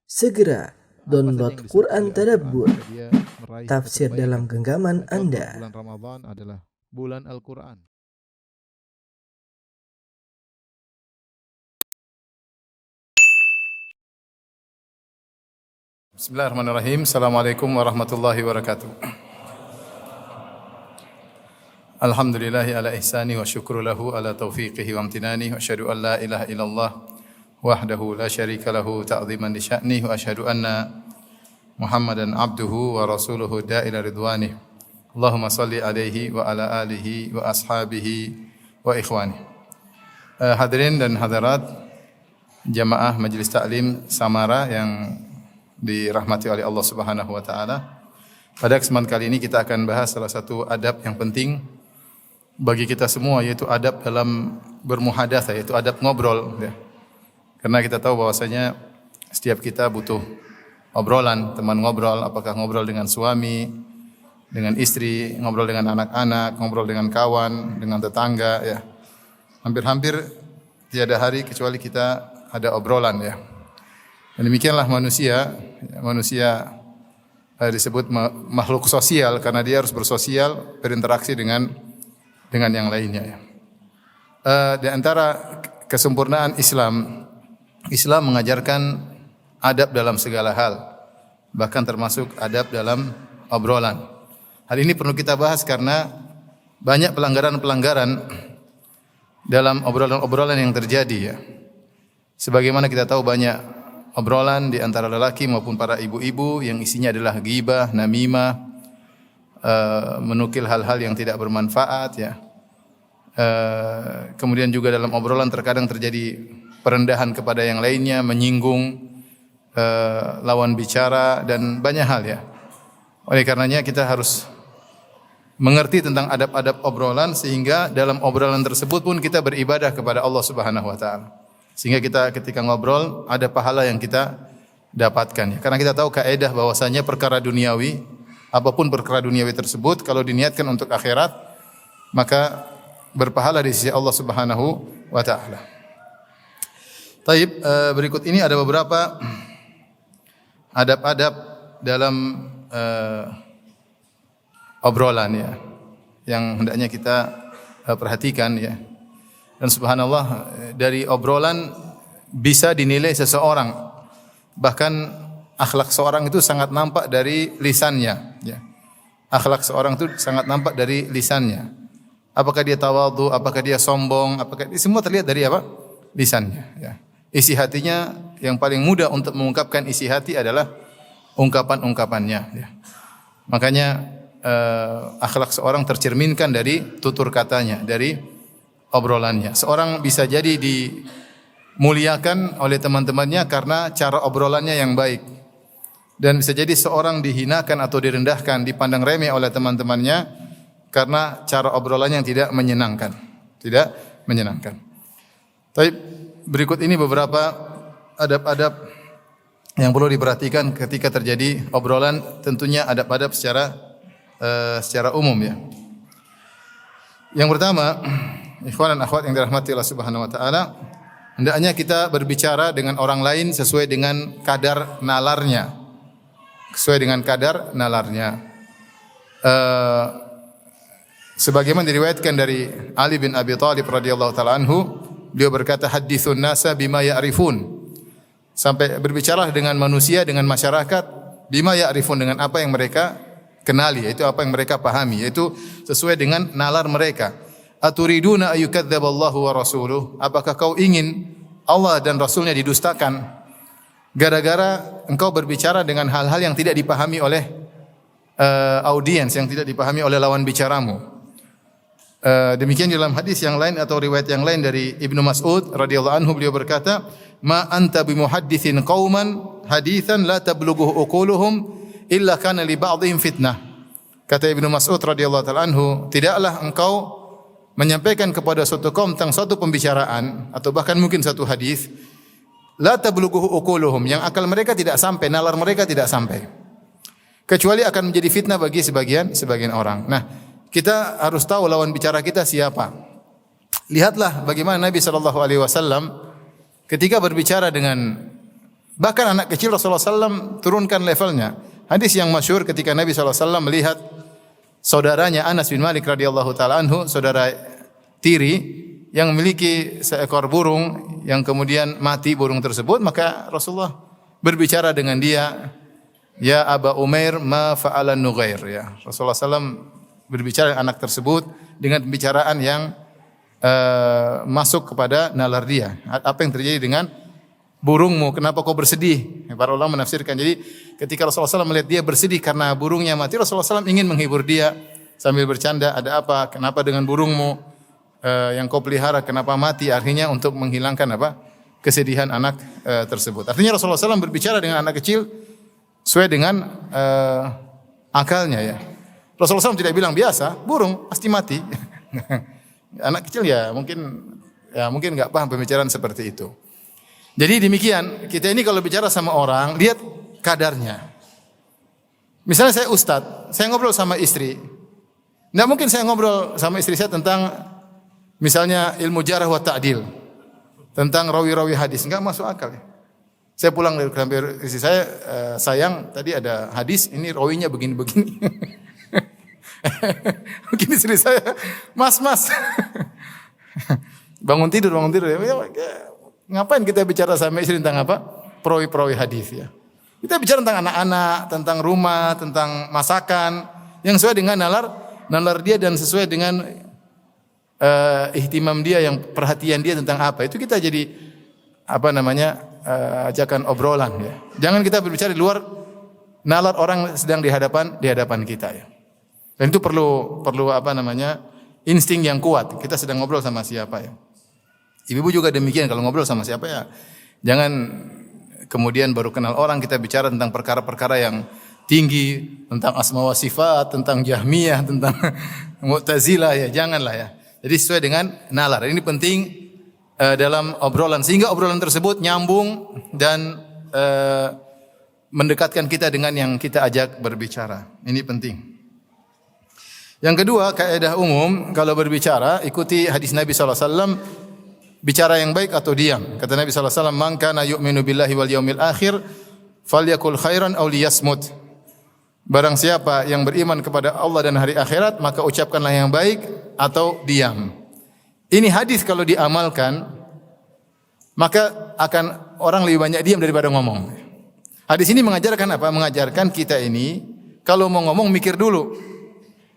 Segera download Quran Tadabbur, dia meraih tafsir kebaikan. dalam genggaman Contoh, Anda. bulan Ramadan adalah bulan Al-Quran. Bismillahirrahmanirrahim. Assalamualaikum warahmatullahi wabarakatuh. Alhamdulillahi ala ihsani wa syukru lahu ala taufiqihi wa amtinani wa asyhadu an la ilaha illallah wahdahu la syarika lahu ta'ziman li sya'nih wa asyhadu anna Muhammadan abduhu wa rasuluhu da'ila ridwanih. Allahumma salli alaihi wa ala alihi wa ashabihi wa ikhwani. Hadirin dan hadirat jamaah Majelis Taklim Samara yang dirahmati oleh Allah Subhanahu wa taala. Pada kesempatan kali ini kita akan bahas salah satu adab yang penting bagi kita semua, yaitu adab dalam bermuhadatsah, yaitu adab ngobrol ya. Karena kita tahu bahwasanya setiap kita butuh obrolan, teman ngobrol, apakah ngobrol dengan suami, dengan istri, ngobrol dengan anak-anak, ngobrol dengan kawan, dengan tetangga ya. Hampir-hampir tiada hari kecuali kita ada obrolan ya. Dan demikianlah manusia disebut makhluk sosial karena dia harus bersosial, berinteraksi dengan yang lainnya ya. Di antara kesempurnaan Islam mengajarkan adab dalam segala hal, bahkan termasuk adab dalam obrolan. Hal ini perlu kita bahas karena banyak pelanggaran-pelanggaran dalam obrolan-obrolan yang terjadi ya. Sebagaimana kita tahu banyak obrolan di antara lelaki maupun para ibu-ibu yang isinya adalah ghibah, namimah, menukil hal-hal yang tidak bermanfaat ya. Kemudian juga dalam obrolan terkadang terjadi perendahan kepada yang lainnya, menyinggung lawan bicara dan banyak hal ya. Oleh karenanya kita harus mengerti tentang adab-adab obrolan sehingga dalam obrolan tersebut pun kita beribadah kepada Allah Subhanahu wa taala. Sehingga kita ketika ngobrol ada pahala yang kita dapatkan. Karena kita tahu kaidah bahwasanya perkara duniawi, apapun perkara duniawi tersebut kalau diniatkan untuk akhirat maka berpahala di sisi Allah Subhanahu wa taala. Taib, berikut ini ada beberapa adab-adab dalam obrolan ya yang hendaknya kita perhatikan ya. Dan subhanallah dari obrolan bisa dinilai seseorang. Bahkan akhlak seorang itu sangat nampak dari lisannya ya. Akhlak seorang itu sangat nampak dari lisannya. Apakah dia tawadhu, apakah dia sombong, apakah semua terlihat dari apa? Lisannya ya. Isi hatinya yang paling mudah untuk mengungkapkan isi hati adalah ungkapan-ungkapannya ya. Makanya akhlak seorang tercerminkan dari tutur katanya, dari obrolannya. Seorang bisa jadi dimuliakan oleh teman-temannya karena cara obrolannya yang baik. Dan bisa jadi seorang dihinakan atau direndahkan, dipandang remeh oleh teman-temannya karena cara obrolannya yang tidak menyenangkan. Tidak menyenangkan. Tapi berikut ini beberapa adab-adab yang perlu diperhatikan ketika terjadi obrolan, tentunya adab-adab secara umum ya. Yang pertama, ikhwan dan akhwat yang dirahmati Allah Subhanahu wa taala, hendaknya kita berbicara dengan orang lain sesuai dengan kadar nalarnya. Sesuai dengan kadar nalarnya. Sebagaimana diriwayatkan dari Ali bin Abi Thalib radhiyallahu taala anhu, beliau berkata, haditsun nasa bima ya'rifun. Sampai berbicara dengan manusia, dengan masyarakat, bima ya'rifun, dengan apa yang mereka kenali, yaitu apa yang mereka pahami, yaitu sesuai dengan nalar mereka. Aturiduna ayyukadzdzaballahu wa rasuluh? Apakah kau ingin Allah dan Rasulnya didustakan gara-gara engkau berbicara dengan hal-hal yang tidak dipahami oleh audiens, yang tidak dipahami oleh lawan bicaramu? Demikian dalam hadis yang lain atau riwayat yang lain dari Ibnu Mas'ud radhiyallahu anhu, beliau berkata, "Ma anta bimuhadditsin qauman haditsan la tablughu uquluhum illa kana li ba'dihim fitnah." Kata Ibnu Mas'ud radhiyallahu taala anhu, tidaklah engkau menyampaikan kepada suatu kaum tentang suatu pembicaraan atau bahkan mungkin satu hadis, la tablughu uquluhum, yang akal mereka tidak sampai, nalar mereka tidak sampai, kecuali akan menjadi fitnah bagi sebagian orang. Nah, kita harus tahu lawan bicara kita siapa. Lihatlah bagaimana Nabi sallallahu alaihi wasallam ketika berbicara dengan Bahkan anak kecil Rasulullah SAW turunkan levelnya. Hadis yang masyhur ketika Nabi SAW melihat saudaranya Anas bin Malik radhiyallahu taala anhu, saudara tiri yang memiliki seekor burung yang kemudian mati burung tersebut, maka Rasulullah berbicara dengan dia, "Ya Aba Umair, ma fa'alan Nughair?" Ya, Rasulullah SAW berbicara dengan anak tersebut dengan pembicaraan yang masuk kepada nalar dia. Apa yang terjadi dengan burungmu? Kenapa kau bersedih? Para ulama menafsirkan. Jadi ketika Rasulullah SAW melihat dia bersedih karena burungnya mati, Rasulullah SAW ingin menghibur dia sambil bercanda. Ada apa? Kenapa dengan burungmu yang kau pelihara? Kenapa mati? Akhirnya untuk menghilangkan apa? Kesedihan anak tersebut. Artinya Rasulullah SAW berbicara dengan anak kecil sesuai dengan akalnya ya. Rasulullah SAW tidak bilang biasa, burung pasti mati. Anak kecil ya mungkin nggak paham pembicaraan seperti itu. Jadi demikian, kita ini kalau bicara sama orang, lihat kadarnya. Misalnya saya ustadz, saya ngobrol sama istri. Nggak mungkin saya ngobrol sama istri saya tentang misalnya ilmu jarah wa ta'dil, tentang rawi-rawi hadis, nggak masuk akal ya. Saya pulang dari kantor istri saya, sayang tadi ada hadis, ini rawinya begini-begini. Mungkin istri saya, mas. bangun tidur. Ngapain kita bicara sama istri tentang apa? Perawi-perawi hadis ya. Kita bicara tentang anak-anak, tentang rumah, tentang masakan yang sesuai dengan nalar dia dan sesuai dengan ihtimam dia, yang perhatian dia tentang apa. Itu kita jadi ajakan obrolan ya. Jangan kita berbicara di luar nalar orang sedang di hadapan kita ya. Dan itu perlu insting yang kuat. Kita sedang ngobrol sama siapa ya. Ibu juga demikian, kalau ngobrol sama siapa ya, jangan kemudian baru kenal orang kita bicara tentang perkara-perkara yang tinggi, tentang asma wa sifat, tentang Jahmiyah, tentang Mu'tazilah ya, janganlah ya. Jadi sesuai dengan nalar. Ini penting dalam obrolan, sehingga obrolan tersebut nyambung dan mendekatkan kita dengan yang kita ajak berbicara. Ini penting. Yang kedua, kaidah umum kalau berbicara, ikuti hadis Nabi SAW, bicara yang baik atau diam. Kata Nabi SAW, "Man kana yu'minu billahi wal yaumil akhir, falyakul khairan aw liyasmut." Barang siapa yang beriman kepada Allah dan hari akhirat, maka ucapkanlah yang baik atau diam. Ini hadis kalau diamalkan, maka akan orang lebih banyak diam daripada ngomong. Hadis ini mengajarkan apa? Mengajarkan kita ini kalau mau ngomong mikir dulu.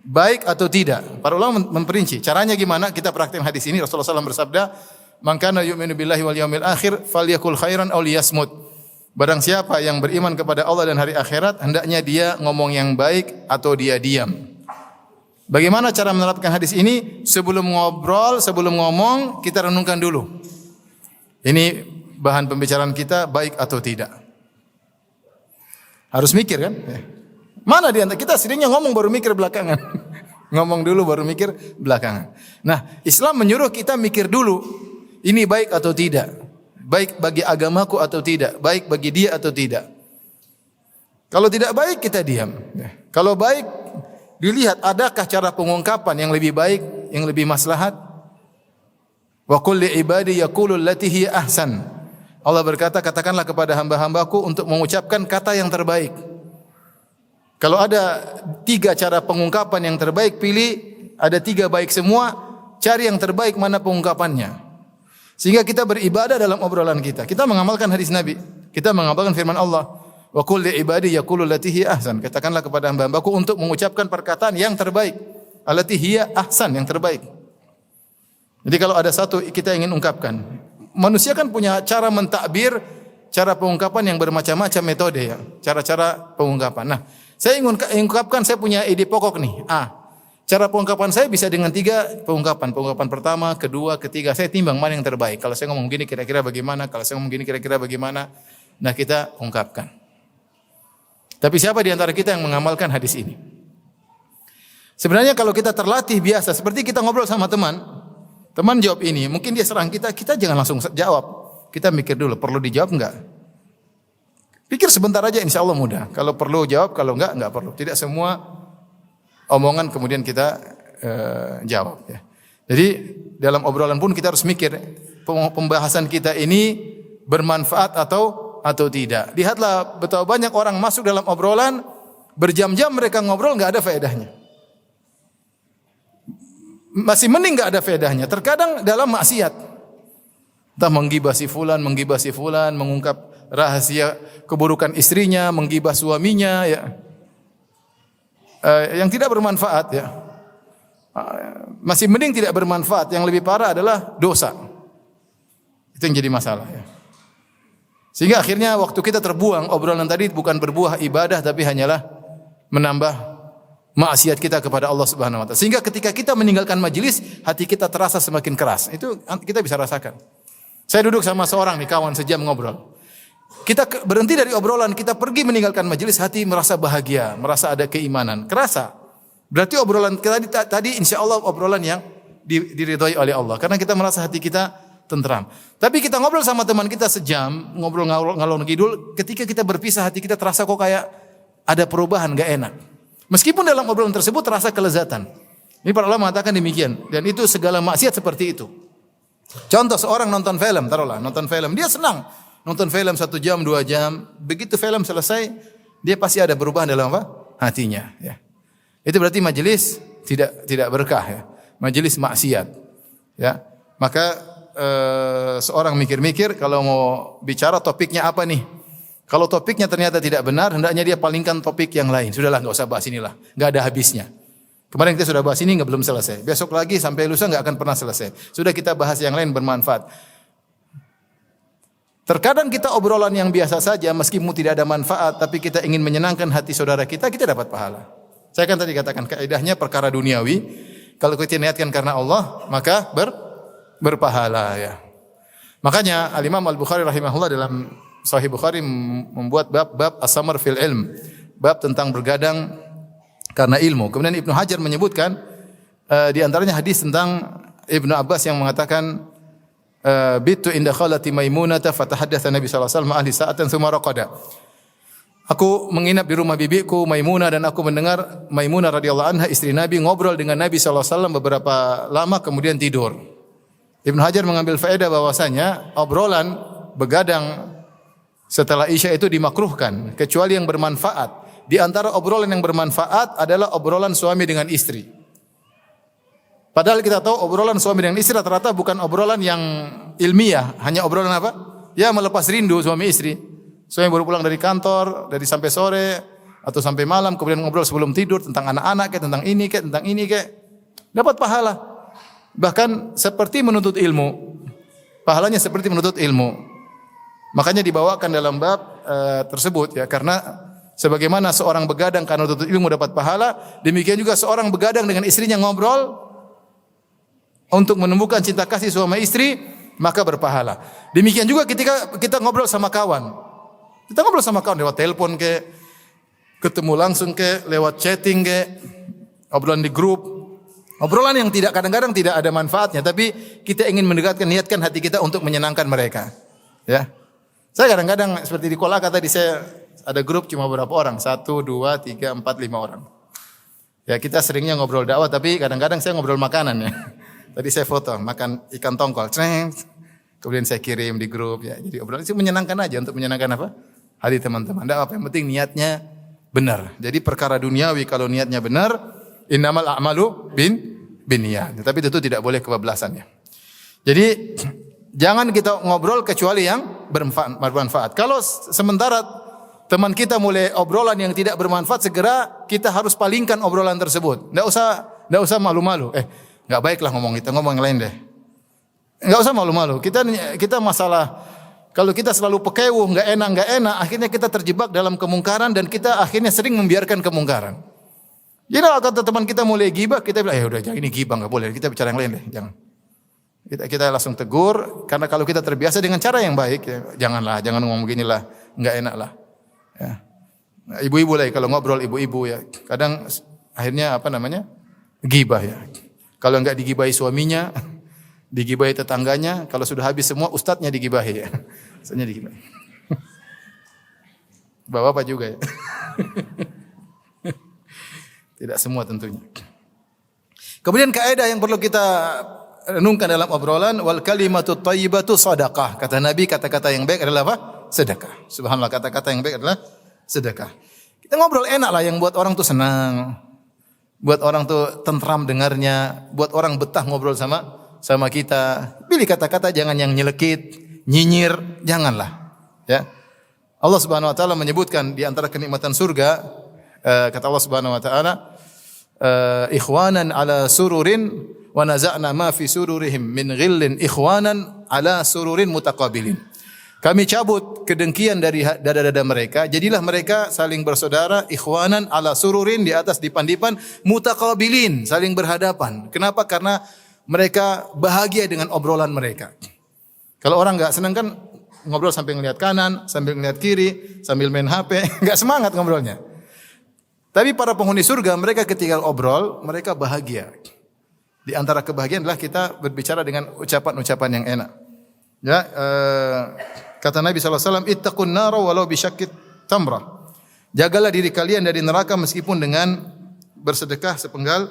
Baik atau tidak. Para ulama memperinci. Caranya gimana? Kita praktikkan hadis ini. Rasulullah SAW bersabda, "Man kana yu'minu billahi wal yaumil akhir, falyakul khairan aw liyasmut." Barang siapa yang beriman kepada Allah dan hari akhirat, hendaknya dia ngomong yang baik atau dia diam. Bagaimana cara menerapkan hadis ini? Sebelum ngobrol, sebelum ngomong, kita renungkan dulu. Ini bahan pembicaraan kita baik atau tidak. Harus mikir kan? Mana di antara kita seringnya ngomong baru mikir belakangan. Ngomong dulu baru mikir belakangan. Nah, Islam menyuruh kita mikir dulu. Ini baik atau tidak? Baik bagi agamaku atau tidak? Baik bagi dia atau tidak? Kalau tidak baik kita diam. Kalau baik, dilihat adakah cara pengungkapan yang lebih baik, yang lebih maslahat? Wa qul li ibadi yaqulu allati hiya ahsan. Allah berkata, katakanlah kepada hamba-hambaku untuk mengucapkan kata yang terbaik. Kalau ada 3 cara pengungkapan yang terbaik, pilih ada 3 baik semua, cari yang terbaik mana pengungkapannya. Sehingga kita beribadah dalam obrolan kita. Kita mengamalkan hadis Nabi. Kita mengamalkan firman Allah. Wa qul li ibadi yaqulu allati hiya ahsan. Katakanlah kepada hamba-hambaku untuk mengucapkan perkataan yang terbaik. Allati hiya ahsan, yang terbaik. Jadi kalau ada satu kita ingin ungkapkan. Manusia kan punya cara mentakbir, cara pengungkapan yang bermacam-macam metode ya. Cara-cara pengungkapan. Nah, saya ingin ungkapkan, saya punya ide pokok nih. Cara pengungkapan saya bisa dengan 3 pengungkapan. Pengungkapan pertama, kedua, ketiga. Saya timbang mana yang terbaik. Kalau saya ngomong gini kira-kira bagaimana? Kalau saya ngomong gini kira-kira bagaimana? Nah, kita ungkapkan. Tapi siapa di antara kita yang mengamalkan hadis ini? Sebenarnya kalau kita terlatih biasa, seperti kita ngobrol sama teman. Teman jawab ini, mungkin dia serang kita, kita jangan langsung jawab. Kita mikir dulu, perlu dijawab enggak? Pikir sebentar aja, insya Allah mudah. Kalau perlu jawab, kalau enggak perlu. Tidak semua omongan kemudian kita jawab. Ya. Jadi dalam obrolan pun kita harus mikir, pembahasan kita ini bermanfaat atau atau tidak. Lihatlah betapa banyak orang masuk dalam obrolan, berjam-jam mereka ngobrol nggak ada faedahnya. Masih mending nggak ada faedahnya. Terkadang dalam maksiat, entah menggibah si fulan, mengungkap rahasia keburukan istrinya, menggibah suaminya, ya, yang tidak bermanfaat, ya. Masih mending tidak bermanfaat. Yang lebih parah adalah dosa. Itu yang jadi masalah, ya. Sehingga akhirnya waktu kita terbuang, obrolan tadi bukan berbuah ibadah tapi hanyalah menambah maksiat kita kepada Allah Subhanahu wa taala. Sehingga ketika kita meninggalkan majelis, hati kita terasa semakin keras. Itu kita bisa rasakan. Saya duduk sama seorang nih, kawan sejam ngobrol. Kita berhenti dari obrolan, kita pergi meninggalkan majelis, hati merasa bahagia, merasa ada keimanan. Kerasa. Berarti obrolan kita tadi insya Allah obrolan yang diridhoi oleh Allah. Karena kita merasa hati kita tentram. Tapi kita ngobrol sama teman kita sejam, ngobrol ngalor ngidul, ketika kita berpisah hati kita terasa kok kayak ada perubahan, enggak enak. Meskipun dalam obrolan tersebut terasa kelezatan. Ini para ulama mengatakan demikian, dan itu segala maksiat seperti itu. Contoh seorang nonton film, taruhlah nonton film, dia senang nonton film 1 jam, 2 jam, begitu film selesai, dia pasti ada perubahan dalam apa? Hatinya, ya. Itu berarti majelis tidak berkah, ya. Majelis maksiat, ya. Maka seorang mikir-mikir kalau mau bicara topiknya apa nih. Kalau topiknya ternyata tidak benar, hendaknya dia palingkan topik yang lain. Sudahlah, enggak usah bahas inilah, enggak ada habisnya. Kemarin kita sudah bahas ini belum selesai. Besok lagi sampai lusa enggak akan pernah selesai. Sudah kita bahas yang lain bermanfaat. Terkadang kita obrolan yang biasa saja meskipun tidak ada manfaat, tapi kita ingin menyenangkan hati saudara kita dapat pahala. Saya kan tadi katakan kaidahnya perkara duniawi, kalau kita niatkan karena Allah, maka berpahala, ya. Makanya Al-Imam Al-Bukhari rahimahullah dalam Sahih Bukhari membuat bab as-samar fil ilm, bab tentang bergadang karena ilmu. Kemudian Ibnu Hajar menyebutkan di antaranya hadis tentang Ibnu Abbas yang mengatakan bitu inda khalati Maimunah fatahaddatsa Nabi sallallahu alaihi wasallam ahli sa'atan tsumma raqada. Aku menginap di rumah bibiku Maimunah dan aku mendengar Maimunah radhiyallahu anha istri Nabi ngobrol dengan Nabi sallallahu alaihi wasallam beberapa lama kemudian tidur. Ibnu Hajar mengambil faedah bahwasanya obrolan begadang setelah Isya itu dimakruhkan kecuali yang bermanfaat. Di antara obrolan yang bermanfaat adalah obrolan suami dengan istri. Padahal kita tahu obrolan suami dengan istri rata-rata bukan obrolan yang ilmiah, hanya obrolan apa? Ya melepas rindu suami istri. Suami baru pulang dari kantor, dari sampai sore atau sampai malam, kemudian ngobrol sebelum tidur tentang anak-anak, tentang ini, dapat pahala. Bahkan seperti menuntut ilmu. Pahalanya seperti menuntut ilmu. Makanya dibawakan dalam bab tersebut, ya, karena sebagaimana seorang begadang karena menuntut ilmu dapat pahala, demikian juga seorang begadang dengan istrinya ngobrol untuk menumbuhkan cinta kasih suami istri, maka berpahala. Demikian juga ketika kita ngobrol sama kawan. Kita ngobrol sama kawan lewat telepon ke, ketemu langsung ke, lewat chatting ke, obrolan di grup. Obrolan yang kadang-kadang tidak ada manfaatnya, tapi kita ingin niatkan hati kita untuk menyenangkan mereka. Ya. Saya kadang-kadang seperti di Kolaka tadi saya ada grup cuma berapa orang? 1, 2, 3, 4, 5 orang. Ya, kita seringnya ngobrol dakwah, tapi kadang-kadang saya ngobrol makanan, ya. Tadi saya foto makan ikan tongkol, kemudian saya kirim di grup, ya. Jadi obrolan itu menyenangkan aja, untuk menyenangkan apa? Hati teman-teman. Enggak apa, yang penting niatnya benar. Jadi perkara duniawi kalau niatnya benar, innamal a'malu binniyat. Tapi tentu tidak boleh kebablasannya. Jadi jangan kita ngobrol kecuali yang bermanfaat. Kalau sementara teman kita mulai obrolan yang tidak bermanfaat, segera kita harus palingkan obrolan tersebut. Enggak usah malu-malu. Enggak baiklah ngomong yang lain deh. Enggak usah malu-malu. Kita masalah kalau kita selalu pekewuh, enggak enak, akhirnya kita terjebak dalam kemungkaran dan kita akhirnya sering membiarkan kemungkaran. Jadi kalau kata teman kita mulai gibah, kita bilang, udah jangan ini gibah, enggak boleh. Kita bicara yang lain deh, jangan. Kita langsung tegur, karena kalau kita terbiasa dengan cara yang baik, ya, jangan ngomong beginilah, enggak enak lah. Ya. Nah, ibu-ibu lah kalau ngobrol ibu-ibu, ya, kadang akhirnya gibah, ya. Kalau enggak digibahi suaminya, digibahi tetangganya, kalau sudah habis semua ustadznya digibahi, ya. Ustadznya digibahi. Bapak juga, ya. Tidak semua tentunya. Kemudian kaidah yang perlu kita renungkan dalam obrolan, wal kalimatu thayyibatu shadaqah. Kata Nabi, kata-kata yang baik adalah apa? Sedekah. Subhanallah, kata-kata yang baik adalah sedekah. Kita ngobrol enak lah yang buat orang tuh senang. Buat orang tuh tentram dengarnya, buat orang betah ngobrol sama kita. Pilih kata-kata jangan yang nyelekit, nyinyir, janganlah. Ya. Allah Subhanahu wa taala menyebutkan di antara kenikmatan surga, kata Allah Subhanahu wa taala, ikhwanan ala sururin wa naza'na ma fi sururihim min ghillin ikhwanan ala sururin mutaqabilin. Kami cabut kedengkian dari dada-dada mereka, jadilah mereka saling bersaudara, ikhwanan ala sururin, di atas dipan-dipan, mutaqabilin, saling berhadapan. Kenapa? Karena mereka bahagia dengan obrolan mereka. Kalau orang enggak senang kan ngobrol sambil ngelihat kanan, sambil ngelihat kiri, sambil main HP, enggak semangat ngobrolnya. Tapi para penghuni surga, mereka ketika obrol, mereka bahagia. Di antara kebahagiaan adalah kita berbicara dengan ucapan-ucapan yang enak. Ya, kata Nabi SAW, ittaqun nara walau bisyakkit tamrah. Jagalah diri kalian dari neraka meskipun dengan bersedekah sepenggal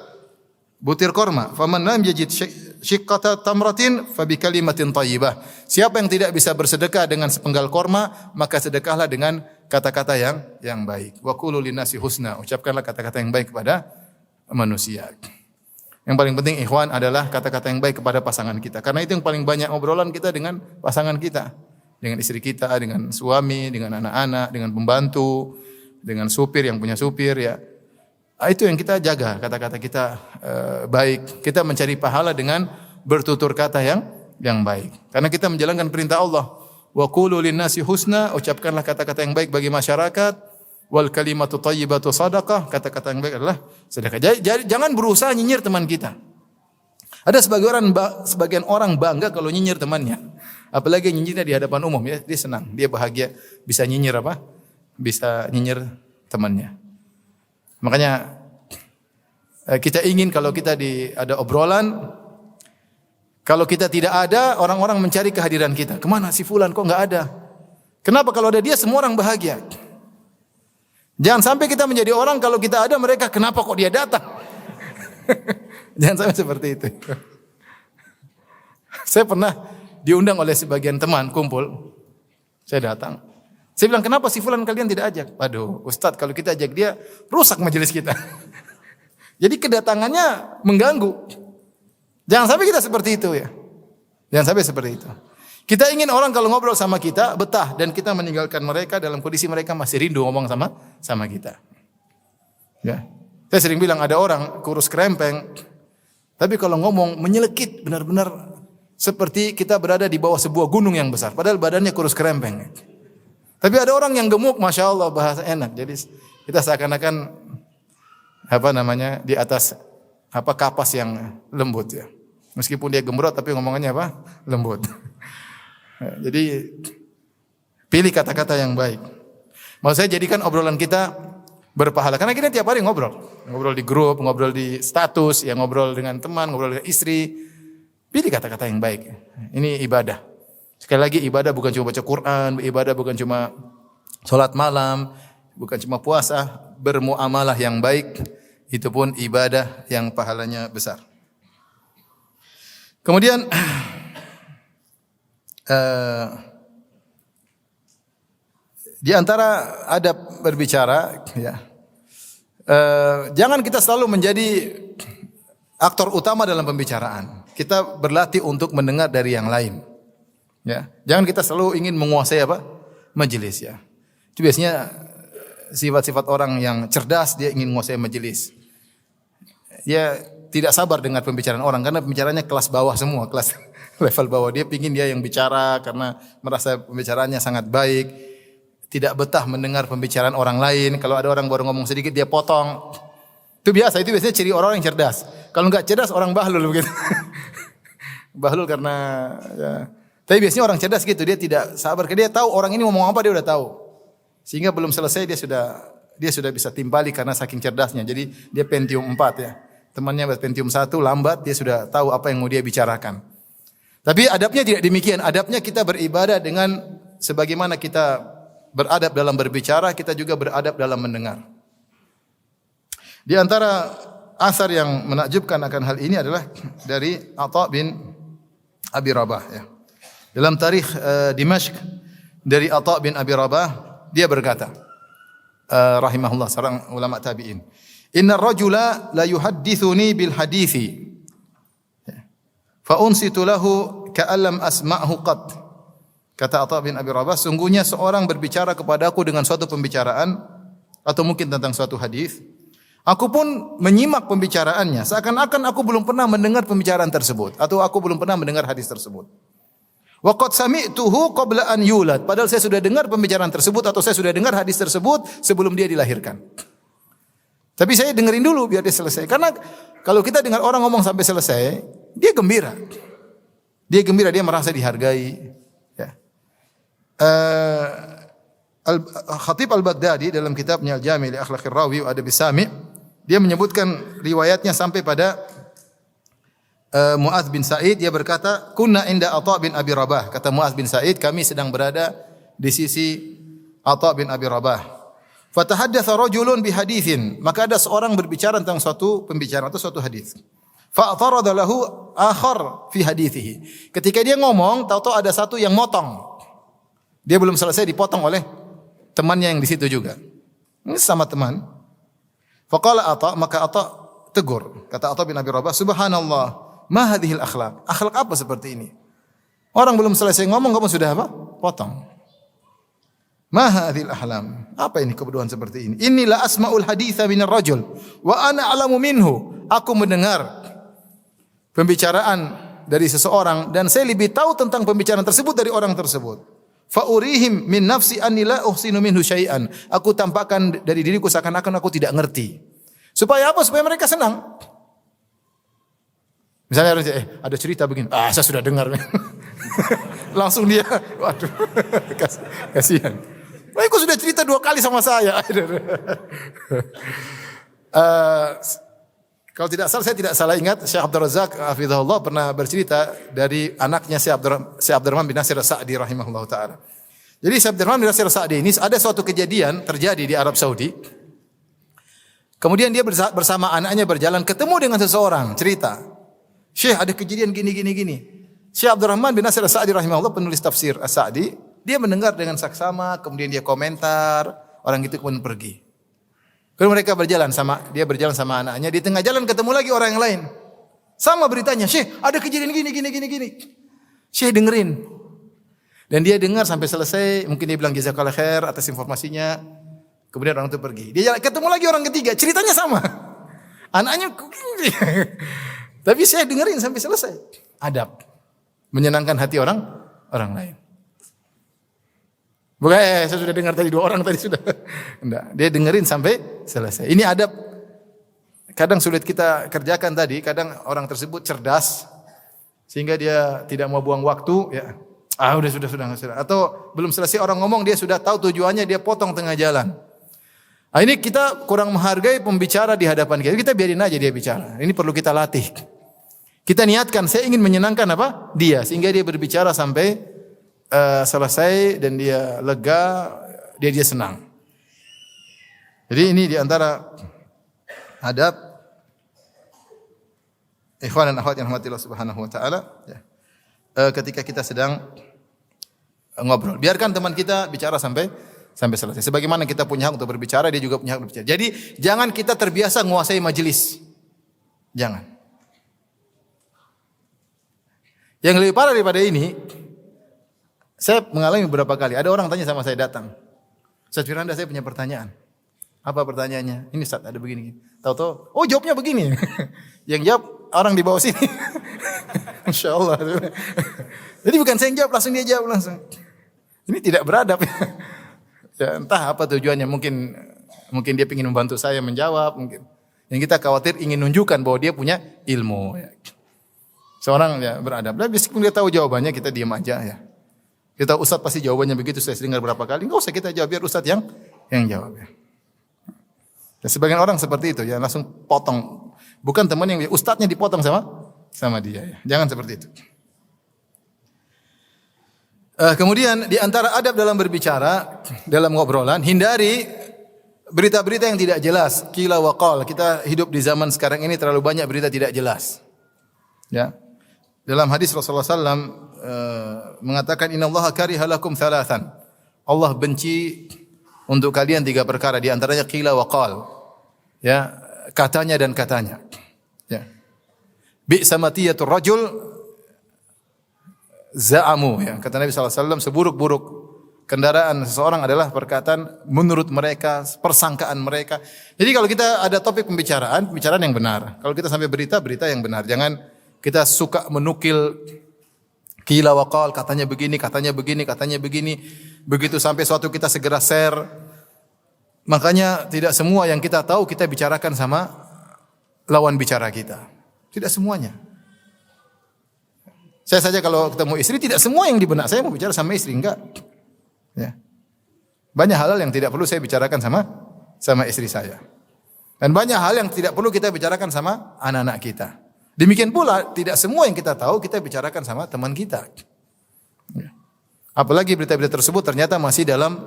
butir korma. Faman lam yajid syiqqata tamratin fabi kalimatin thayyibah. Siapa yang tidak bisa bersedekah dengan sepenggal korma, maka sedekahlah dengan kata-kata yang baik. Wa qulu linnasi husna. Ucapkanlah kata-kata yang baik kepada manusia. Yang paling penting ikhwan adalah kata-kata yang baik kepada pasangan kita. Karena itu yang paling banyak obrolan kita dengan pasangan kita. Dengan istri kita, dengan suami, dengan anak-anak, dengan pembantu, dengan supir yang punya supir ya. Itu yang kita jaga, kata-kata kita baik. Kita mencari pahala dengan bertutur kata yang baik. Karena kita menjalankan perintah Allah. Wa qulu linnasi husna, ucapkanlah kata-kata yang baik bagi masyarakat. Wal kalimatu thayyibatu sadaqah, kata-kata yang baik adalah sedekah. Jadi jangan berusaha nyinyir teman kita. Ada sebagian orang bangga kalau nyinyir temannya. Apalagi nyinyirnya di hadapan umum ya, dia senang, dia bahagia bisa nyinyir apa? Bisa nyinyir temannya. Makanya kita ingin kalau kita ada obrolan, kalau kita tidak ada, orang-orang mencari kehadiran kita. Kemana si fulan kok enggak ada? Kenapa kalau ada dia semua orang bahagia? Jangan sampai kita menjadi orang kalau kita ada mereka kenapa kok dia datang? Jangan sampai seperti itu. Saya pernah diundang oleh sebagian teman kumpul. Saya datang. Saya bilang, kenapa si fulan kalian tidak ajak? Waduh, Ustadz kalau kita ajak dia rusak majelis kita. Jadi kedatangannya mengganggu. Jangan sampai kita seperti itu ya. Jangan sampai seperti itu. Kita ingin orang kalau ngobrol sama kita betah dan kita meninggalkan mereka dalam kondisi mereka masih rindu ngomong sama kita. Ya. Saya sering bilang ada orang kurus krempeng, tapi kalau ngomong menyelekit benar-benar seperti kita berada di bawah sebuah gunung yang besar. Padahal badannya kurus krempeng. Tapi ada orang yang gemuk, masya Allah bahasa enak. Jadi kita seakan-akan di atas kapas yang lembut ya. Meskipun dia gembrot tapi ngomongannya lembut. Jadi pilih kata-kata yang baik. Mau saya jadikan obrolan kita berpahala. Karena kita tiap hari ngobrol di grup, ngobrol di status, ya ngobrol dengan teman, ngobrol dengan istri. Pilih kata-kata yang baik. Ini ibadah. Sekali lagi ibadah bukan cuma baca Quran, ibadah bukan cuma salat malam, bukan cuma puasa, bermuamalah yang baik itu pun ibadah yang pahalanya besar. Kemudian di antara adab berbicara, ya, jangan kita selalu menjadi aktor utama dalam pembicaraan. Kita berlatih untuk mendengar dari yang lain. Ya, jangan kita selalu ingin menguasai majelis ya. Itu biasanya sifat-sifat orang yang cerdas, dia ingin menguasai majelis. Dia tidak sabar dengar pembicaraan orang karena pembicaranya kelas bawah semua, kelas level bawah. Dia pingin dia yang bicara karena merasa pembicaraannya sangat baik. Tidak betah mendengar pembicaraan orang lain. Kalau ada orang baru ngomong sedikit dia potong. Itu biasanya ciri orang yang cerdas. Kalau enggak cerdas orang bahlul begitu. Bahlul karena ya. Tapi biasanya orang cerdas gitu, dia tidak sabar. Dia tahu orang ini ngomong apa dia udah tahu. Sehingga belum selesai dia sudah bisa timpali karena saking cerdasnya. Jadi dia Pentium 4 ya. Temannya Pentium 1 lambat, dia sudah tahu apa yang mau dia bicarakan. Tapi adabnya tidak demikian. Adabnya kita beribadah dengan sebagaimana kita beradab dalam berbicara, kita juga beradab dalam mendengar. Di antara asar yang menakjubkan akan hal ini adalah dari Atha bin Abi Rabah ya. Dalam tarikh Dimashq dari Atha bin Abi Rabah, dia berkata, rahimahullah, seorang ulama tabi'in, "Inna rajula la yuhaddithuni bil hadithi fa unsitu lahu ka'allam asma'hu qat." Kata Atha bin Abi Rabah, sungguhnya seorang berbicara kepadaku dengan suatu pembicaraan atau mungkin tentang suatu hadis, aku pun menyimak pembicaraannya seakan-akan aku belum pernah mendengar pembicaraan tersebut atau aku belum pernah mendengar hadis tersebut. Wa qad sami'tuhu qabla an yulad, padahal saya sudah dengar pembicaraan tersebut atau saya sudah dengar hadis tersebut sebelum dia dilahirkan. Tapi saya dengerin dulu biar dia selesai. Karena kalau kita dengar orang ngomong sampai selesai, dia gembira. Dia gembira, dia merasa dihargai. Ya. Khatib Al-Baghdadi dalam kitabnya Al-Jami' li Akhlaqir Rawi wa Adab Sami', dia menyebutkan riwayatnya sampai pada Mu'adz bin Sa'id. Dia berkata, "Kunna inda Atha bin Abi Rabah." Kata Mu'adz bin Sa'id, kami sedang berada di sisi Atha bin Abi Rabah. Fatahaddatsa rajulun bihaditsin, maka ada seorang berbicara tentang suatu pembicaraan atau suatu hadis. Fa'tarada lahu akhar fi hadithihi. Ketika dia ngomong, tahu-tahu ada satu yang motong. Dia belum selesai dipotong oleh temannya yang di situ juga. Ini sama teman. Faqala Atha, maka Atha tegur. Kata Atha bin Abi Rabah, "Subhanallah, ma hadhil akhlaq?" Akhlak apa seperti ini? Orang belum selesai ngomong kamu sudah apa? Potong. Ma hadhil ahlam? Apa ini kebodohan seperti ini? Inilah asmaul haditsa minar rajul wa ana a'lamu minhu. Aku mendengar pembicaraan dari seseorang dan saya lebih tahu tentang pembicaraan tersebut dari orang tersebut. Fa urihim min nafsi anni la uhsinu minhu syai'an. Aku tampakkan dari diriku seakan-akan aku tidak ngerti. Supaya apa? Supaya mereka senang. Misalnya ada cerita begini, saya sudah dengar. Langsung dia, waduh, kasihan. Kok sudah cerita 2 kali sama saya. Kalau tidak salah, saya tidak salah ingat, Syekh Abdul Razak hafizahullah pernah bercerita dari anaknya Syekh Abdurrahman bin Nasir As-Sa'di rahimahullah ta'ala. Jadi Syekh Abdurrahman bin Nasir As-Sa'di ini ada suatu kejadian terjadi di Arab Saudi. Kemudian dia bersama anaknya berjalan ketemu dengan seseorang, cerita, "Syekh, ada kejadian gini. Syekh Abdurrahman bin Nasir As-Sa'di rahimahullah, penulis tafsir As-Sa'di, dia mendengar dengan saksama, kemudian dia komentar, orang itu kemudian pergi. Kemudian mereka berjalan sama anaknya, di tengah jalan ketemu lagi orang yang lain. Sama beritanya, "Syekh, ada kejadian gini. Syekh dengerin. Dan dia dengar sampai selesai, mungkin dia bilang jazakallahu khair atas informasinya. Kemudian orang itu pergi. Dia ketemu lagi orang ketiga, ceritanya sama. Anaknya tapi saya dengerin sampai selesai. Adab. Menyenangkan hati orang lain. Bukan, saya sudah dengar tadi 2 orang tadi sudah. Enggak, dia dengerin sampai selesai. Ini adab. Kadang sulit kita kerjakan tadi, kadang orang tersebut cerdas sehingga dia tidak mau buang waktu, ya. Sudah. Atau belum selesai orang ngomong, dia sudah tahu tujuannya, dia potong tengah jalan. Ini kita kurang menghargai pembicara di hadapan kita. Kita biarin aja dia bicara. Ini perlu kita latih. Kita niatkan, saya ingin menyenangkan apa? Dia, sehingga dia berbicara sampai selesai dan dia lega, dia senang. Jadi ini diantara adab ikhwan dan akhwat yang rahmatillah subhanahu wa ta'ala, ya. Ketika kita sedang ngobrol, biarkan teman kita bicara sampai selesai. Sebagaimana kita punya hak untuk berbicara, dia juga punya hak untuk berbicara. Jadi jangan kita terbiasa menguasai majelis. Jangan. Yang lebih parah daripada ini, saya mengalami beberapa kali. Ada orang tanya sama saya, datang, "Ustaz Firanda, saya punya pertanyaan." "Apa pertanyaannya?" "Ini Ustaz, ada begini." Tahu-tahu, oh jawabnya begini. Yang jawab orang di bawah sini. Masya Allah. Jadi bukan saya yang jawab, langsung dia jawab langsung. Ini tidak beradab. Ya, entah apa tujuannya. Mungkin dia ingin membantu saya menjawab. Mungkin. Yang kita khawatir ingin menunjukkan bahwa dia punya ilmu. Ya. Seorang ya beradab. Dan meskipun dia tahu jawabannya, kita diam aja ya. Kita Ustaz pasti jawabannya begitu, saya dengar berapa kali. Enggak usah kita jawab, biar Ustaz yang jawab ya. Dan sebagian orang seperti itu ya, langsung potong. Bukan teman yang ustadznya dipotong sama dia ya. Jangan seperti itu. Kemudian di antara adab dalam berbicara, dalam ngobrolan, hindari berita-berita yang tidak jelas. Qila wa qal. Kita hidup di zaman sekarang ini terlalu banyak berita tidak jelas. Ya. Dalam hadis Rasulullah SAW mengatakan, "Innallaha kariha lakum thalathan." Allah benci untuk kalian 3 perkara, di antaranya qila wa qal. Ya, katanya dan katanya. Ya. Bi'sa matiyatur rajul za'amu, ya. Kata Nabi sallallahu alaihi wasallam, seburuk-buruk kendaraan seseorang adalah perkataan menurut mereka, persangkaan mereka. Jadi kalau kita ada topik pembicaraan yang benar. Kalau kita sampai berita yang benar. Jangan kita suka menukil qila wa qal, katanya begini, katanya begini, katanya begini. Begitu sampai suatu kita segera share. Makanya tidak semua yang kita tahu kita bicarakan sama lawan bicara kita. Tidak semuanya. Saya saja kalau ketemu istri, tidak semua yang di benak saya mau bicara sama istri, enggak. Ya. Banyak hal yang tidak perlu saya bicarakan sama istri saya. Dan banyak hal yang tidak perlu kita bicarakan sama anak-anak kita. Demikian pula tidak semua yang kita tahu kita bicarakan sama teman kita. Ya. Apalagi berita-berita tersebut ternyata masih dalam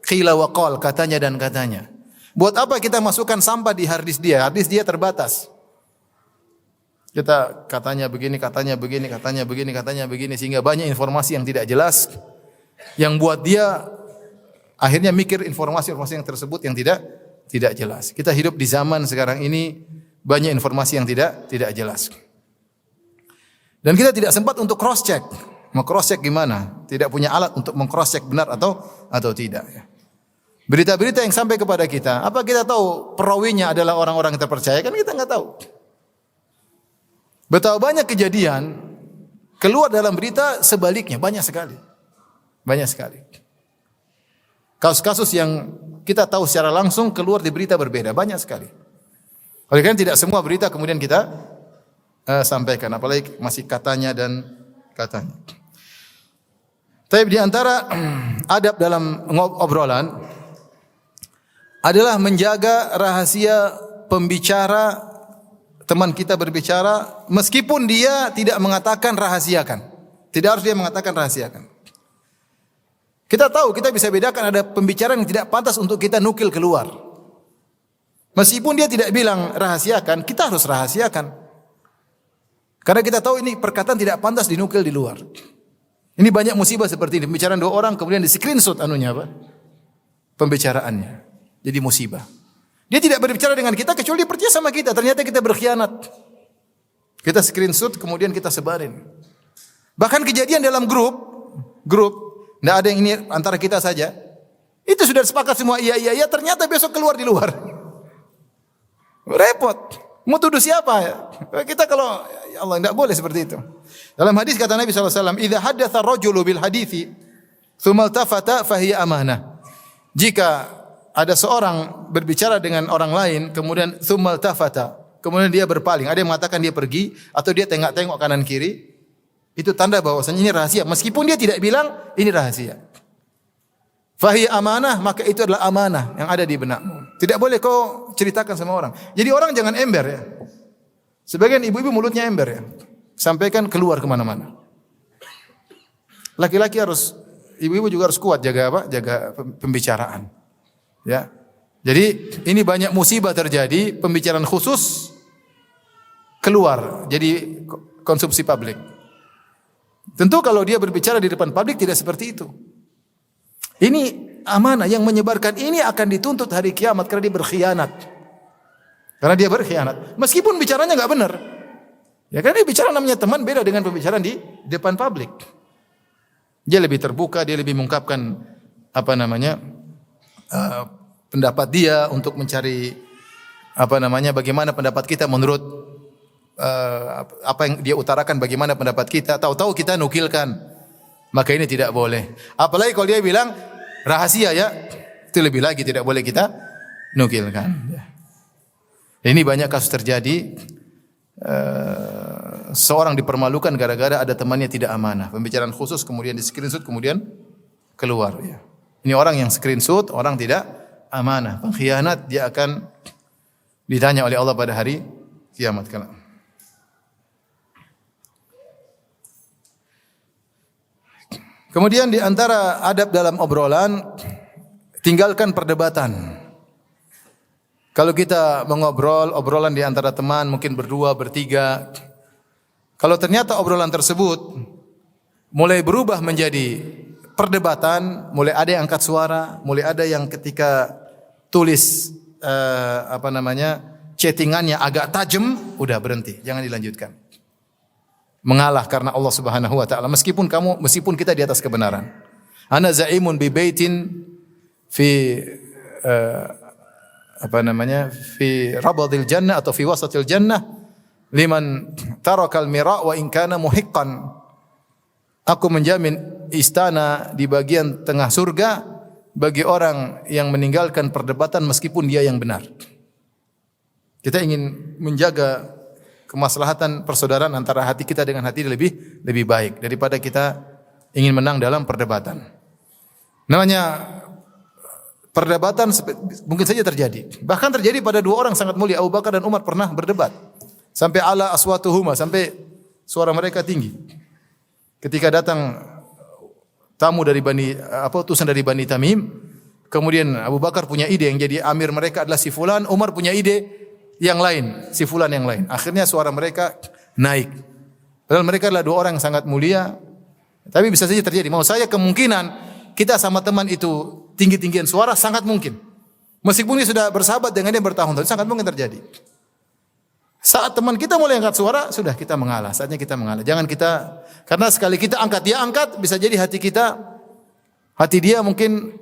qila wa qal, katanya dan katanya. Buat apa kita masukkan sampah di hard disk dia? Hard disk dia terbatas. Kita katanya begini, katanya begini, katanya begini, katanya begini, sehingga banyak informasi yang tidak jelas yang buat dia akhirnya mikir informasi-informasi yang tersebut yang tidak jelas. Kita hidup di zaman sekarang ini banyak informasi yang tidak jelas. Dan kita tidak sempat untuk cross check. Mau cross check gimana? Tidak punya alat untuk meng-cross check benar atau tidak, ya. Berita-berita yang sampai kepada kita, apa kita tahu perawinya adalah orang-orang yang terpercaya? Kan kita enggak tahu. Betapa banyak kejadian keluar dalam berita sebaliknya, banyak sekali. Banyak sekali. Kasus-kasus yang kita tahu secara langsung keluar di berita berbeda, banyak sekali. Oleh karena tidak semua berita kemudian kita sampaikan, apalagi masih katanya dan katanya. Tapi di antara adab dalam obrolan adalah menjaga rahasia pembicara, teman kita berbicara, meskipun dia tidak mengatakan rahasiakan. Tidak harus dia mengatakan rahasiakan. Kita tahu, kita bisa bedakan ada pembicaraan yang tidak pantas untuk kita nukil keluar. Meskipun dia tidak bilang rahasiakan, kita harus rahasiakan. Karena kita tahu ini perkataan tidak pantas dinukil di luar. Ini banyak musibah seperti ini. Pembicaraan 2 orang kemudian di screenshot pembicaraannya. Jadi musibah. Dia tidak berbicara dengan kita kecuali dia percaya sama kita. Ternyata kita berkhianat. Kita screenshot kemudian kita sebarin. Bahkan kejadian dalam grup, tidak ada yang ini antara kita saja. Itu sudah sepakat semua iya, ternyata besok keluar di luar. Repot. Mau tuduh siapa? Kita kalau ya Allah tidak boleh seperti itu. Dalam hadis kata Nabi SAW, "Idza haddatsa ar-rajulu bil hadithi, tsumma iltafata fahiya amanah." Jika ada seorang berbicara dengan orang lain, kemudian tsumma iltafata, kemudian dia berpaling, ada yang mengatakan dia pergi atau dia tengok-tengok kanan kiri, itu tanda bahwasanya ini rahasia meskipun dia tidak bilang ini rahasia. Fahiya amanah, maka itu adalah amanah yang ada di benakmu. Tidak boleh kau ceritakan sama orang. Jadi orang jangan ember, ya. Sebagian ibu-ibu mulutnya ember, ya. Sampaikan keluar kemana-mana. Laki-laki harus, ibu-ibu juga harus kuat jaga pembicaraan. Ya. Jadi ini banyak musibah terjadi, pembicaraan khusus keluar jadi konsumsi publik. Tentu kalau dia berbicara di depan publik tidak seperti itu. Ini amanah yang menyebarkan ini akan dituntut hari kiamat karena dia berkhianat. Karena dia berkhianat. Meskipun bicaranya enggak benar. Ya karena dia bicara namanya teman beda dengan pembicaraan di depan publik. Dia lebih terbuka, dia lebih mengungkapkan pendapat dia untuk mencari bagaimana pendapat kita menurut apa yang dia utarakan, bagaimana pendapat kita. Tahu-tahu kita nukilkan. Maka ini tidak boleh. Apalagi kalau dia bilang rahasia, ya, itu lebih lagi tidak boleh kita nukilkan. Ya. Ini banyak kasus terjadi. Seorang dipermalukan gara-gara ada temannya tidak amanah. Pembicaraan khusus kemudian di screenshot kemudian keluar. Ya. Ini orang yang screenshot, orang tidak amanah, pengkhianat, dia akan ditanya oleh Allah pada hari kiamat kelak. Kemudian di antara adab dalam obrolan, tinggalkan perdebatan. Kalau kita mengobrol, obrolan di antara teman, mungkin berdua, bertiga. Kalau ternyata obrolan tersebut mulai berubah menjadi perdebatan, mulai ada yang angkat suara, mulai ada yang ketika tulis chattingannya agak tajam, udah berhenti, jangan dilanjutkan. Mengalah karena Allah Subhanahu wa taala, meskipun kita di atas kebenaran. Ana za'imun bi baitin fi fi rabadil jannah atau fi wasatil jannah liman tarakal mira' wa in kana muhiqqan. Aku menjamin istana di bagian tengah surga bagi orang yang meninggalkan perdebatan meskipun dia yang benar. Kita ingin menjaga kemaslahatan persaudaraan antara hati kita dengan hati lebih baik daripada kita ingin menang dalam perdebatan. Namanya perdebatan mungkin saja terjadi. Bahkan terjadi pada dua orang sangat mulia, Abu Bakar dan Umar pernah berdebat. Sampai ala aswatuhuma, sampai suara mereka tinggi. Ketika datang tamu dari utusan dari Bani Tamim, kemudian Abu Bakar punya ide yang jadi amir mereka adalah si fulan, Umar punya ide yang lain, si fulan yang lain. Akhirnya suara mereka naik. Padahal mereka adalah dua orang yang sangat mulia, tapi bisa saja terjadi. Mau saya kemungkinan kita sama teman itu tinggi-tinggian suara sangat mungkin. Meskipun dia sudah bersahabat dengan dia bertahun-tahun, sangat mungkin terjadi. Saat teman kita mulai angkat suara, sudah kita mengalah. Saatnya kita mengalah. Jangan kita, karena sekali kita angkat, dia angkat, bisa jadi hati dia mungkin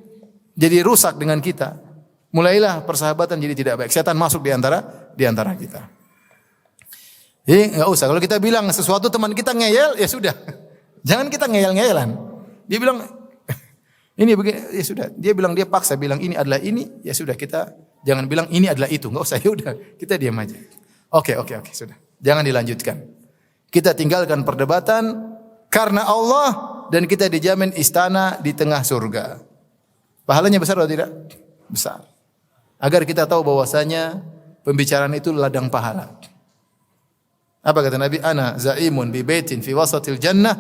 jadi rusak dengan kita. Mulailah persahabatan jadi tidak baik. Setan masuk di antara kita. Jadi enggak usah. Kalau kita bilang sesuatu teman kita ngeyel, ya sudah. Jangan kita ngeyel-ngeyelan. Dia bilang ini begini, ya sudah. Dia bilang dia paksa bilang ini adalah ini, ya sudah kita jangan bilang ini adalah itu. Enggak usah, ya udah. Kita diam aja. Oke, sudah. Jangan dilanjutkan. Kita tinggalkan perdebatan karena Allah dan kita dijamin istana di tengah surga. Pahalanya besar atau tidak? Besar. Agar kita tahu bahwasanya pembicaraan itu ladang pahala. Apa kata Nabi? Ana za'imun bi baitin fi wasatil jannah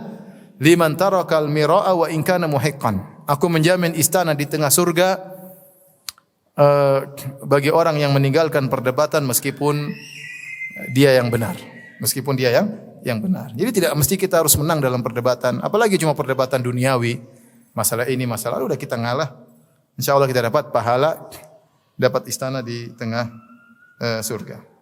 liman tarakal mira'a wa in kana muhiqqan. Aku menjamin istana di tengah surga bagi orang yang meninggalkan perdebatan meskipun dia yang benar. Meskipun dia yang benar. Jadi tidak mesti kita harus menang dalam perdebatan, apalagi cuma perdebatan duniawi. Masalah ini, masalah udah kita ngalah. Insyaallah kita dapat pahala, dapat istana di tengah surga.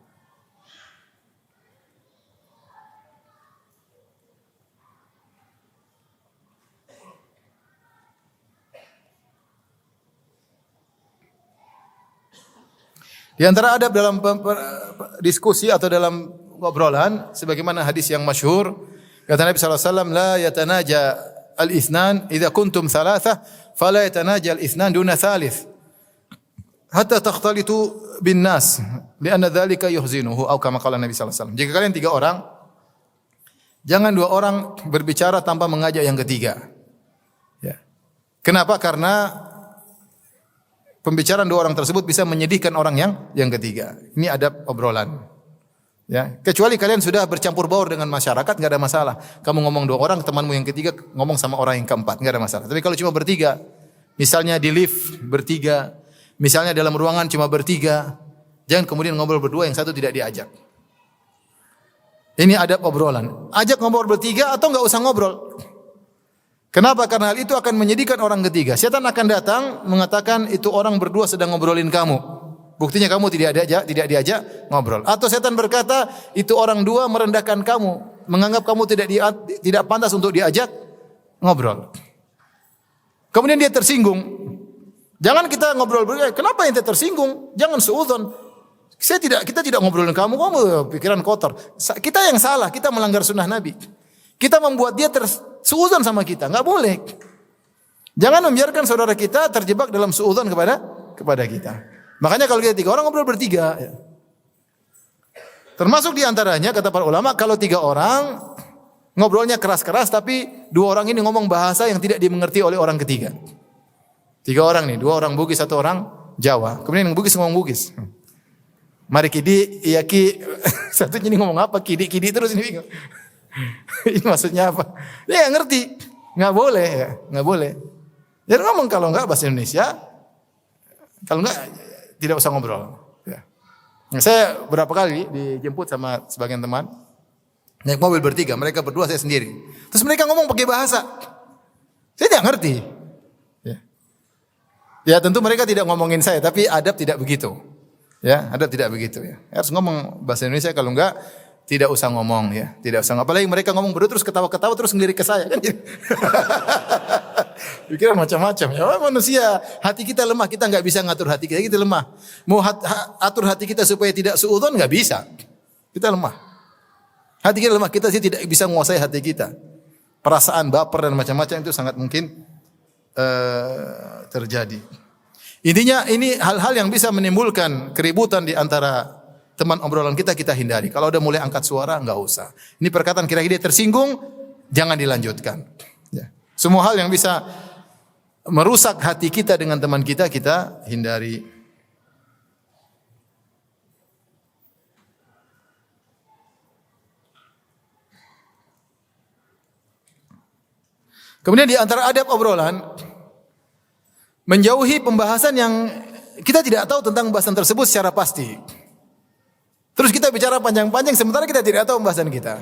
Di antara adab dalam diskusi atau dalam obrolan, sebagaimana hadis yang masyhur, kata Nabi sallallahu alaihi wasallam, la yatanaja al-ithnan idza kuntum thalathah fala yatanaja al-ithnan duna thalith hatta takhtalitu bin nas lianna dzalika yuhzinuhu atau kama qala Nabi sallallahu alaihi wasallam. Jika kalian 3 orang, jangan 2 orang berbicara tanpa mengajak yang ketiga. Ya. Kenapa? Karena pembicaraan 2 orang tersebut bisa menyedihkan orang yang ketiga. Ini adab obrolan. Ya, kecuali kalian sudah bercampur baur dengan masyarakat, enggak ada masalah. Kamu ngomong 2 orang, temanmu yang ketiga ngomong sama orang yang keempat, enggak ada masalah. Tapi kalau cuma bertiga, misalnya di lift bertiga, misalnya dalam ruangan cuma bertiga, jangan kemudian ngobrol berdua, yang satu tidak diajak. Ini adab obrolan. Ajak ngobrol bertiga atau enggak usah ngobrol. Kenapa? Karena hal itu akan menyedihkan orang ketiga. Setan akan datang mengatakan itu orang berdua sedang ngobrolin kamu. Buktinya kamu tidak diajak ngobrol. Atau setan berkata itu orang 2 merendahkan kamu, menganggap kamu tidak pantas untuk diajak ngobrol. Kemudian dia tersinggung. Jangan kita ngobrol berdua. Kenapa ente tersinggung? Jangan suudzon. Kita tidak ngobrolin kamu pikiran kotor. Kita yang salah, kita melanggar sunnah Nabi. Kita membuat dia suudzon sama kita, enggak boleh. Jangan membiarkan saudara kita terjebak dalam suudzon kepada kita. Makanya kalau kita 3 orang ngobrol bertiga, ya. Termasuk di antaranya kata para ulama kalau 3 orang ngobrolnya keras-keras tapi 2 orang ini ngomong bahasa yang tidak dimengerti oleh orang ketiga. 3 orang nih, 2 orang Bugis, 1 orang Jawa. Kemudian yang Bugis ngomong Bugis. Mari kidi, iya ki. Satunya ini ngomong apa? Kidi terus ini bingung. Ini maksudnya apa? Dia nggak ngerti. Nggak boleh ya, nggak boleh. Jadi ngomong kalau nggak bahasa Indonesia, kalau nggak tidak usah ngobrol. Ya. Saya berapa kali dijemput sama sebagian teman naik mobil bertiga, mereka berdua saya sendiri. Terus mereka ngomong pakai bahasa. Saya tidak ngerti. Ya. Ya tentu mereka tidak ngomongin saya, tapi adab tidak begitu. Ya, adab tidak begitu ya. Harus ngomong bahasa Indonesia, kalau enggak tidak usah ngomong ya. Tidak usah. Apalagi mereka ngomong berdua terus ketawa-ketawa terus ngelirik ke saya kan. Pikiran macam-macam ya. Manusia, hati kita lemah, kita enggak bisa ngatur hati kita, kita lemah. Mau atur hati kita supaya tidak suudzon enggak bisa. Kita lemah. Hati kita lemah, kita sih tidak bisa menguasai hati kita. Perasaan baper dan macam-macam itu sangat mungkin terjadi. Intinya ini hal-hal yang bisa menimbulkan keributan di antara teman obrolan kita, kita hindari. Kalau udah mulai angkat suara, enggak usah. Ini perkataan kira-kira dia tersinggung, jangan dilanjutkan. Ya. Semua hal yang bisa merusak hati kita dengan teman kita, kita hindari. Kemudian di antara adab obrolan, menjauhi pembahasan yang kita tidak tahu tentang pembahasan tersebut secara pasti. Terus kita bicara panjang-panjang sementara kita tidak tahu pembahasan kita.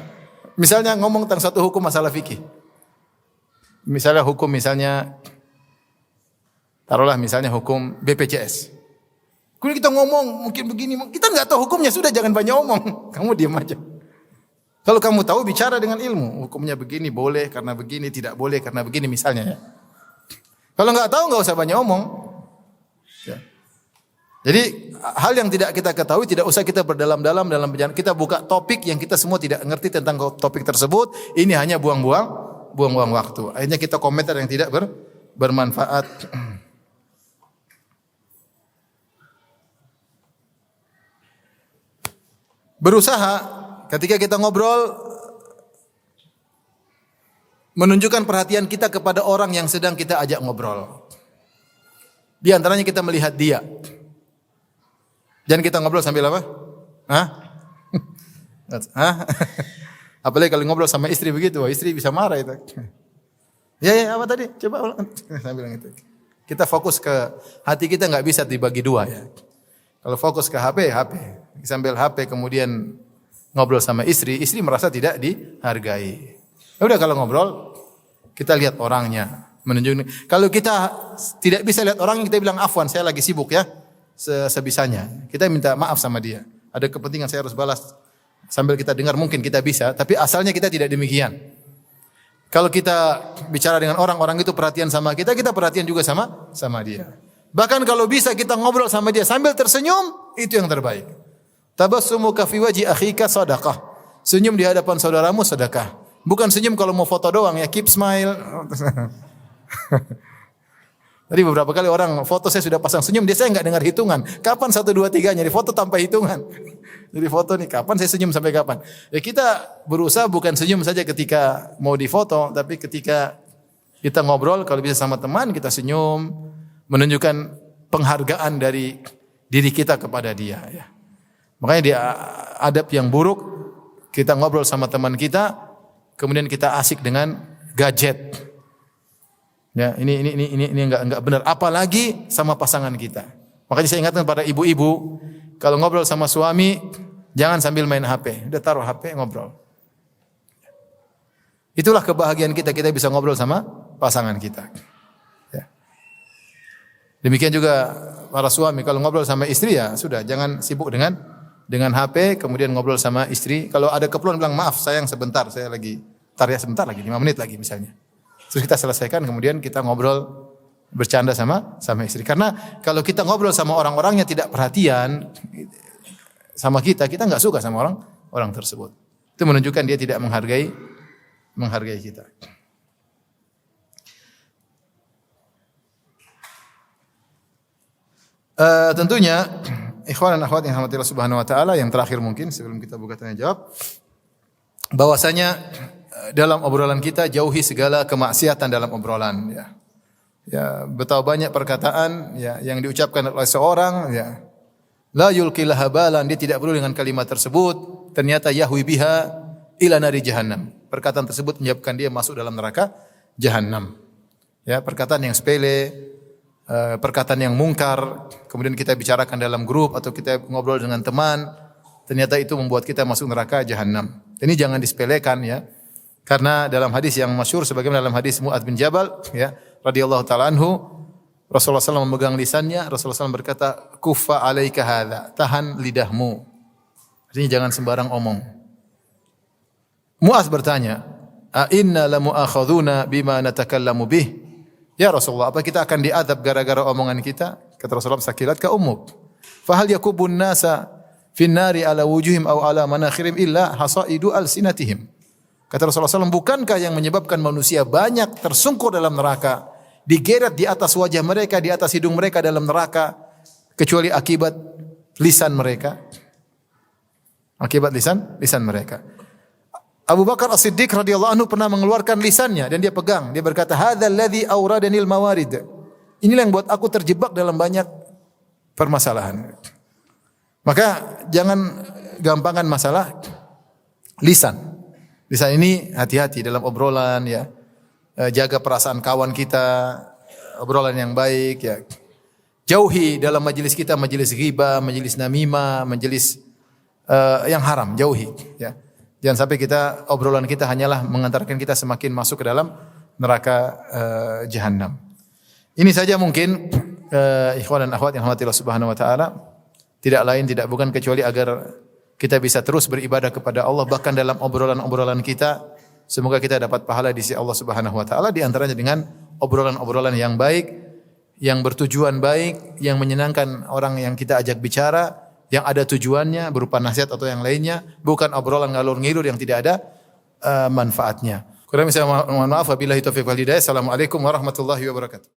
Misalnya ngomong tentang suatu hukum masalah fikih. Misalnya hukum taruhlah misalnya hukum BPJS. Kemudian kita ngomong mungkin begini, kita nggak tahu hukumnya, sudah jangan banyak omong. Kamu diam aja. Kalau kamu tahu bicara dengan ilmu, hukumnya begini boleh karena begini, tidak boleh karena begini misalnya ya. Kalau nggak tahu nggak usah banyak omong. Ya. Jadi hal yang tidak kita ketahui tidak usah kita berdalam-dalam dalam perjalanan. Kita buka topik yang kita semua tidak ngerti tentang topik tersebut. Ini hanya buang-buang waktu. Akhirnya kita komentar yang tidak bermanfaat. Berusaha ketika kita ngobrol menunjukkan perhatian kita kepada orang yang sedang kita ajak ngobrol. Di antaranya kita melihat dia. Jangan kita ngobrol sambil apa? Hah? Hah? Apalagi kalau ngobrol sama istri begitu, istri bisa marah itu. Ya, apa tadi? Coba ulang. Sambil itu. Kita fokus ke hati kita nggak bisa dibagi dua ya. Kalau fokus ke HP. Sambil HP kemudian ngobrol sama istri merasa tidak dihargai. Udah kalau ngobrol, kita lihat orangnya, menunjukkan. Kalau kita tidak bisa lihat orangnya, kita bilang afwan, saya lagi sibuk ya, sebisanya. Kita minta maaf sama dia. Ada kepentingan saya harus balas. Sambil kita dengar mungkin kita bisa, tapi asalnya kita tidak demikian. Kalau kita bicara dengan orang itu perhatian sama kita, kita perhatian juga sama dia. Bahkan kalau bisa kita ngobrol sama dia sambil tersenyum, itu yang terbaik. Tabassumuka fi wajhi akhika shadaqah. Senyum di hadapan saudaramu sedekah. Bukan senyum kalau mau foto doang ya, keep smile. Tadi beberapa kali orang foto saya sudah pasang senyum, saya enggak dengar hitungan. Kapan 1 2 3-nya di foto tanpa hitungan. Jadi foto nih kapan saya senyum sampai kapan. Ya kita berusaha bukan senyum saja ketika mau difoto, tapi ketika kita ngobrol kalau bisa sama teman kita senyum, menunjukkan penghargaan dari diri kita kepada dia ya. Makanya di adab yang buruk kita ngobrol sama teman kita, kemudian kita asik dengan gadget. Ya, ini enggak benar. Apalagi sama pasangan kita. Makanya saya ingatkan pada ibu-ibu, kalau ngobrol sama suami jangan sambil main HP. Udah taruh HP ngobrol. Itulah kebahagiaan kita bisa ngobrol sama pasangan kita. Ya. Demikian juga para suami kalau ngobrol sama istri ya sudah jangan sibuk dengan HP, kemudian ngobrol sama istri. Kalau ada keperluan bilang maaf sayang sebentar, saya lagi sebentar lagi 5 menit lagi misalnya. Terus kita selesaikan kemudian kita ngobrol bercanda sama istri. Karena kalau kita ngobrol sama orang-orang yang tidak perhatian sama kita enggak suka sama orang tersebut. Itu menunjukkan dia tidak menghargai kita. Tentunya ikhwan dan akhwat yang dirahmati Allah Subhanahu wa taala, yang terakhir mungkin sebelum kita buka tanya jawab, bahwasanya dalam obrolan kita jauhi segala kemaksiatan dalam obrolan ya. Ya, betapa banyak perkataan ya yang diucapkan oleh seorang ya. La yulqil habalan, dia tidak peduli dengan kalimat tersebut, ternyata yahwi biha ila nari jahannam. Perkataan tersebut menyebabkan dia masuk dalam neraka jahannam. Ya, perkataan yang sepele, perkataan yang mungkar, kemudian kita bicarakan dalam grup atau kita ngobrol dengan teman, ternyata itu membuat kita masuk neraka jahannam. Ini jangan disepelekan ya. Karena dalam hadis yang masyhur sebagaimana dalam hadis Mu'adz bin Jabal ya radhiyallahu taala anhu, Rasulullah SAW memegang lisannya, Rasulullah SAW berkata, "Kuffa 'alaika hadza." Tahan lidahmu. Artinya jangan sembarang omong. Mu'adz bertanya, "A inna lamu'akhadzuna bima natakallamu bih?" Ya Rasulullah, apa kita akan diadab gara-gara omongan kita? Kata Rasulullah, "Sakilat ka ummuk." Fa hal yakubun nasa fin nari ala wujuhim aw ala manakhirihim illa hasaidu alsinatihim. Kata Rasulullah SAW, bukankah yang menyebabkan manusia banyak tersungkur dalam neraka, digeret di atas wajah mereka, di atas hidung mereka dalam neraka, kecuali akibat lisan mereka? Akibat lisan mereka. Abu Bakar As-Siddiq radhiyallahu anhu pernah mengeluarkan lisannya dan dia pegang. Dia berkata, "Hadzal ladzi awradanil mawarid." Inilah yang buat aku terjebak dalam banyak permasalahan. Maka jangan gampangan masalah lisan. Lisan ini hati-hati dalam obrolan ya. Jaga perasaan kawan kita, obrolan yang baik ya. Jauhi dalam majelis kita majelis ghibah, majelis namimah, majelis yang haram, jauhi ya. Jangan sampai obrolan kita hanyalah mengantarkan kita semakin masuk ke dalam neraka jahanam. Ini saja mungkin ikhwan dan akhwat yang dirahmati Allah Subhanahu wa taala. Tidak lain tidak bukan kecuali agar kita bisa terus beribadah kepada Allah bahkan dalam obrolan-obrolan kita. Semoga kita dapat pahala di sisi Allah Subhanahu wa taala, di antaranya dengan obrolan-obrolan yang baik, yang bertujuan baik, yang menyenangkan orang yang kita ajak bicara, yang ada tujuannya berupa nasihat atau yang lainnya, bukan obrolan ngalur ngidul yang tidak ada manfaatnya. Kurang bisa mohon maaf, wabillahi taufiq wal hidayah. Assalamualaikum warahmatullahi wabarakatuh.